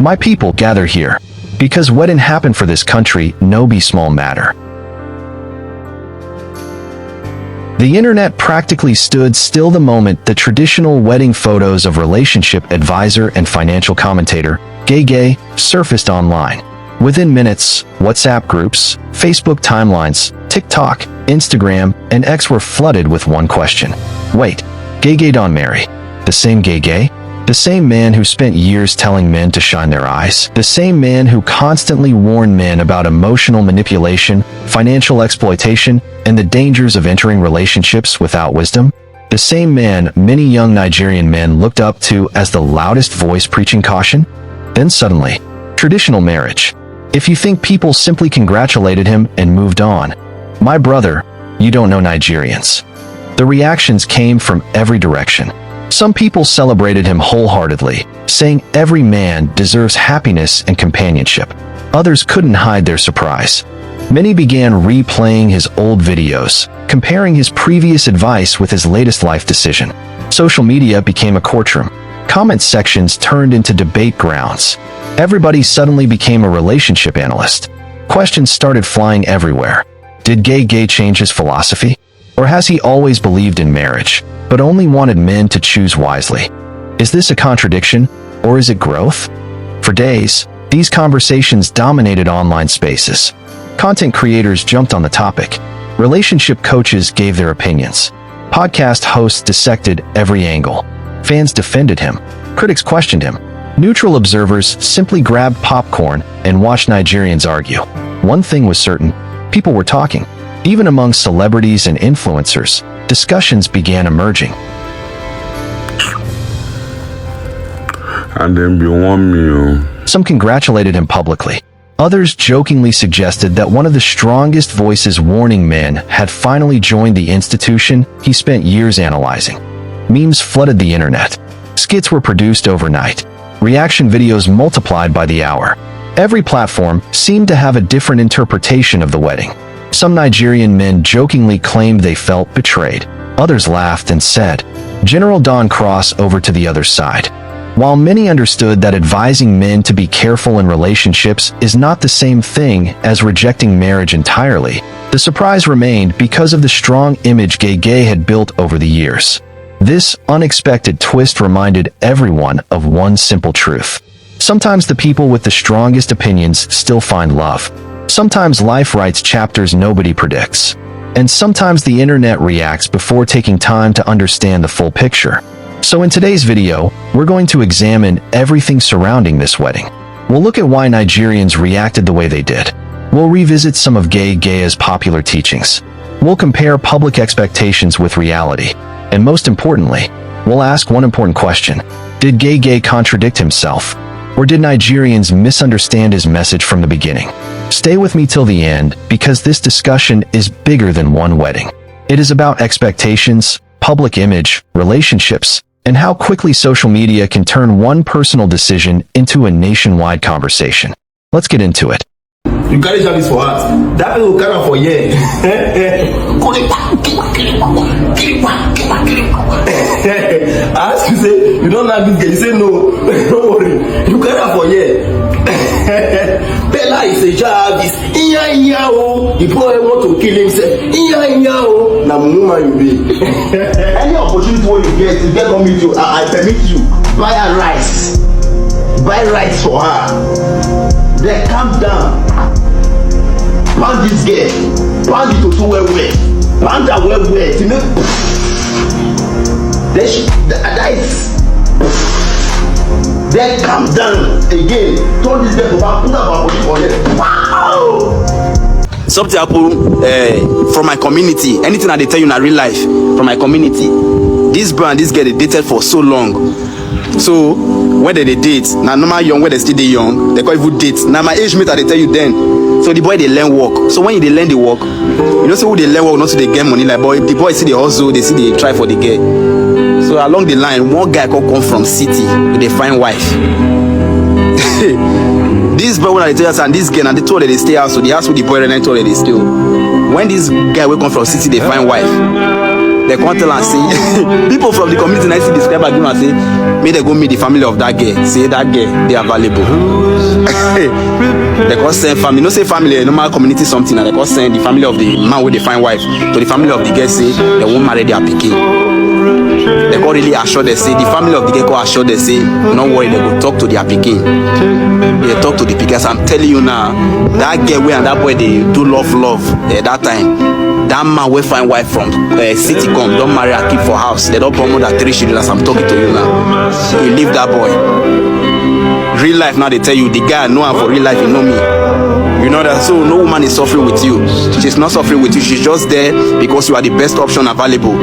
My people gather here, because wedding happen for this country no be small matter. The internet practically stood still the moment the traditional wedding photos of relationship advisor and financial commentator, gehgeh, surfaced online. Within minutes, WhatsApp groups, Facebook timelines, TikTok, Instagram, and X were flooded with one question. Wait, gehgeh don't marry. The same gehgeh? The same man who spent years telling men to shine their eyes? The same man who constantly warned men about emotional manipulation, financial exploitation, and the dangers of entering relationships without wisdom? The same man many young Nigerian men looked up to as the loudest voice preaching caution? Then suddenly, traditional marriage. If you think people simply congratulated him and moved on, my brother, you don't know Nigerians. The reactions came from every direction. Some people celebrated him wholeheartedly, saying every man deserves happiness and companionship. Others couldn't hide their surprise. Many began replaying his old videos, comparing his previous advice with his latest life decision. Social media became a courtroom. Comment sections turned into debate grounds. Everybody suddenly became a relationship analyst. Questions started flying everywhere. Did gehgeh change his philosophy? Or has he always believed in marriage, but only wanted men to choose wisely? Is this a contradiction, or is it growth? For days, these conversations dominated online spaces. Content creators jumped on the topic. Relationship coaches gave their opinions. Podcast hosts dissected every angle. Fans defended him. Critics questioned him. Neutral observers simply grabbed popcorn and watched Nigerians argue. One thing was certain, people were talking. Even among celebrities and influencers, discussions began emerging. And then be one meal. Some congratulated him publicly. Others jokingly suggested that one of the strongest voices warning men had finally joined the institution he spent years analyzing. Memes flooded the internet. Skits were produced overnight. Reaction videos multiplied by the hour. Every platform seemed to have a different interpretation of the wedding. Some Nigerian men jokingly claimed they felt betrayed. Others laughed and said, "General Don Cross over to the other side." While many understood that advising men to be careful in relationships is not the same thing as rejecting marriage entirely, the surprise remained because of the strong image gehgeh had built over the years. This unexpected twist reminded everyone of one simple truth. Sometimes the people with the strongest opinions still find love. Sometimes life writes chapters nobody predicts. And sometimes the internet reacts before taking time to understand the full picture. So in today's video, we're going to examine everything surrounding this wedding. We'll look at why Nigerians reacted the way they did. We'll revisit some of gehgeh's popular teachings. We'll compare public expectations with reality. And most importantly, we'll ask one important question. Did gehgeh contradict himself? Or did Nigerians misunderstand his message from the beginning? Stay with me till the end, because this discussion is bigger than one wedding. It is about expectations, public image, relationships, and how quickly social media can turn one personal decision into a nationwide conversation. Let's get into it. You carry service for us. That will carry for years. As you say, you don't like this girl. You say no. Don't worry. You carry for years. Bella is a service. The boy want to kill himself. Now, mama, you be. Any opportunity you get on me to, I permit you. Buy her rice. Buy rice for her. Then calm down. Pound this girl. Pound it to well. Pound her well. You know? That is. Then calm down again. Turn this girl to back. Put her body on it. Wow! Something happen from my community. Anything that they tell you in a real life from my community. This brand, this girl, they dated for so long. So when they date, now normal young, when they still they young, they call it date. Now my age mate, they tell you then. So the boy they learn work. So when they learn the work, you know, so who they learn work, not so they get money. Like boy, the boy see the hustle, they see they try for the girl. So along the line, one guy come from city with a fine wife. This boy when they tell us and this girl and they told her they stay out, so they asked who the boy and they told her they stay. When this guy will come from city, they find wife. They can't tell and say, people from the community nicely describe her and say, may they go meet the family of that girl. Say that girl, they are valuable. They can't send family. No say family, normal community something. And they can't send the family of the man with the fine wife to the family of the girl. Say they won't marry their pikin. They can't really assure they say the family of the girl can't assure they say, don't worry, they will talk to their pikin. They talk to the pikin. So I'm telling you now, that girl and that boy they do love that time. That man will find wife from city come, don't marry and keep for house. They don't promote that 3 children as I'm talking to you now. You leave that boy. Real life now they tell you the guy know her for real life, you know me. You know that, so no woman is suffering with you. She's not suffering with you, she's just there because you are the best option available.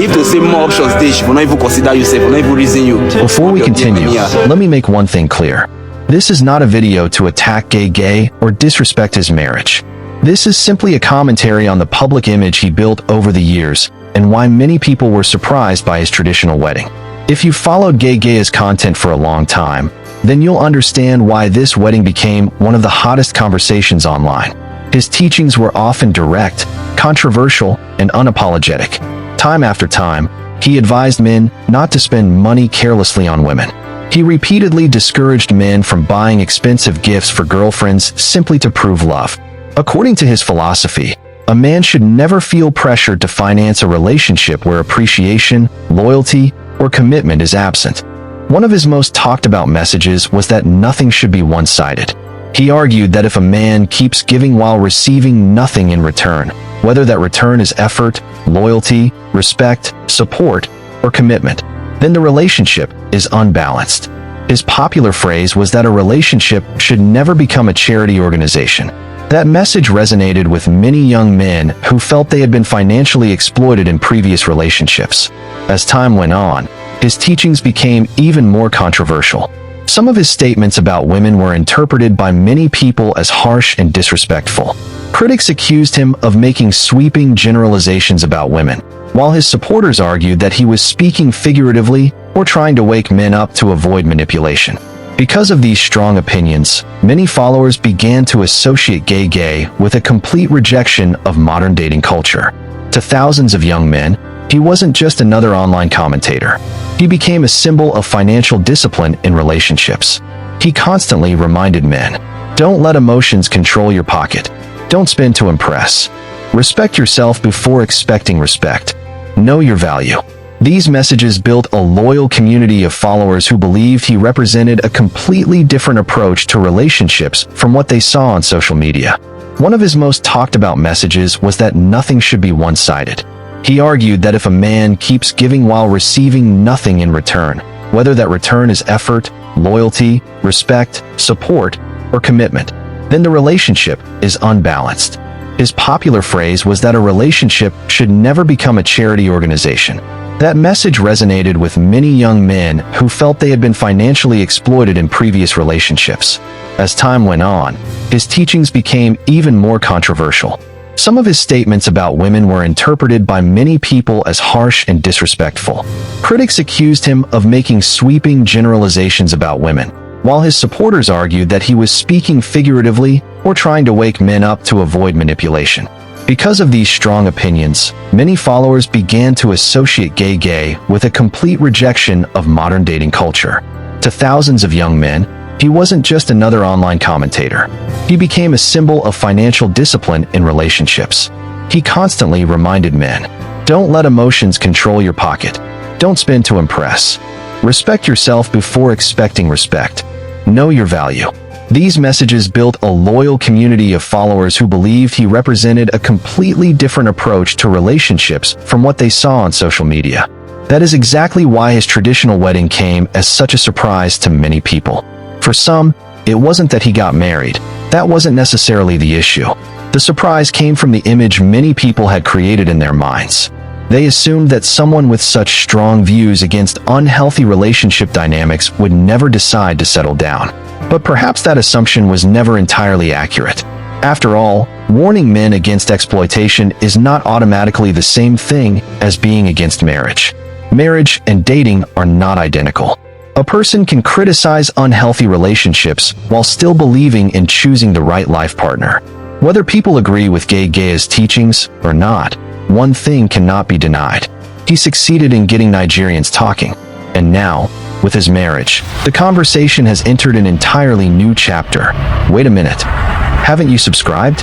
If they say more options there, she will not even consider you safe, will not even reason you. Before we continue, let me make one thing clear. This is not a video to attack gehgeh or disrespect his marriage. This is simply a commentary on the public image he built over the years and why many people were surprised by his traditional wedding. If you followed gehgeh's content for a long time, then you'll understand why this wedding became one of the hottest conversations online. His teachings were often direct, controversial, and unapologetic. Time after time, he advised men not to spend money carelessly on women. He repeatedly discouraged men from buying expensive gifts for girlfriends simply to prove love. According to his philosophy, a man should never feel pressured to finance a relationship where appreciation, loyalty, or commitment is absent. One of his most talked about messages was that nothing should be one-sided. He argued that if a man keeps giving while receiving nothing in return, whether that return is effort, loyalty, respect, support, or commitment, then the relationship is unbalanced. His popular phrase was that a relationship should never become a charity organization. That message resonated with many young men who felt they had been financially exploited in previous relationships. As time went on, his teachings became even more controversial. Some of his statements about women were interpreted by many people as harsh and disrespectful. Critics accused him of making sweeping generalizations about women, while his supporters argued that he was speaking figuratively or trying to wake men up to avoid manipulation. Because of these strong opinions, many followers began to associate gehgeh with a complete rejection of modern dating culture. To thousands of young men, he wasn't just another online commentator. He became a symbol of financial discipline in relationships. He constantly reminded men, don't let emotions control your pocket. Don't spend to impress. Respect yourself before expecting respect. Know your value. These messages built a loyal community of followers who believed he represented a completely different approach to relationships from what they saw on social media. One of his most talked about messages was that nothing should be one-sided. He argued that if a man keeps giving while receiving nothing in return, whether that return is effort, loyalty, respect, support, or commitment, then the relationship is unbalanced. His popular phrase was that a relationship should never become a charity organization. That message resonated with many young men who felt they had been financially exploited in previous relationships. As time went on, his teachings became even more controversial. Some of his statements about women were interpreted by many people as harsh and disrespectful. Critics accused him of making sweeping generalizations about women, while his supporters argued that he was speaking figuratively or trying to wake men up to avoid manipulation. Because of these strong opinions, many followers began to associate gehgeh with a complete rejection of modern dating culture. To thousands of young men, he wasn't just another online commentator. He became a symbol of financial discipline in relationships. He constantly reminded men, don't let emotions control your pocket. Don't spend to impress. Respect yourself before expecting respect. Know your value. These messages built a loyal community of followers who believed he represented a completely different approach to relationships from what they saw on social media. That is exactly why his traditional wedding came as such a surprise to many people. For some, it wasn't that he got married. That wasn't necessarily the issue. The surprise came from the image many people had created in their minds. They assumed that someone with such strong views against unhealthy relationship dynamics would never decide to settle down. But perhaps that assumption was never entirely accurate. After all, warning men against exploitation is not automatically the same thing as being against marriage. Marriage and dating are not identical. A person can criticize unhealthy relationships while still believing in choosing the right life partner. Whether people agree with gehgeh's teachings or not, one thing cannot be denied. He succeeded in getting Nigerians talking. And now, with his marriage, the conversation has entered an entirely new chapter. Wait a minute. Haven't you subscribed?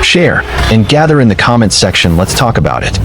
Share, and gather in the comments section. Let's talk about it.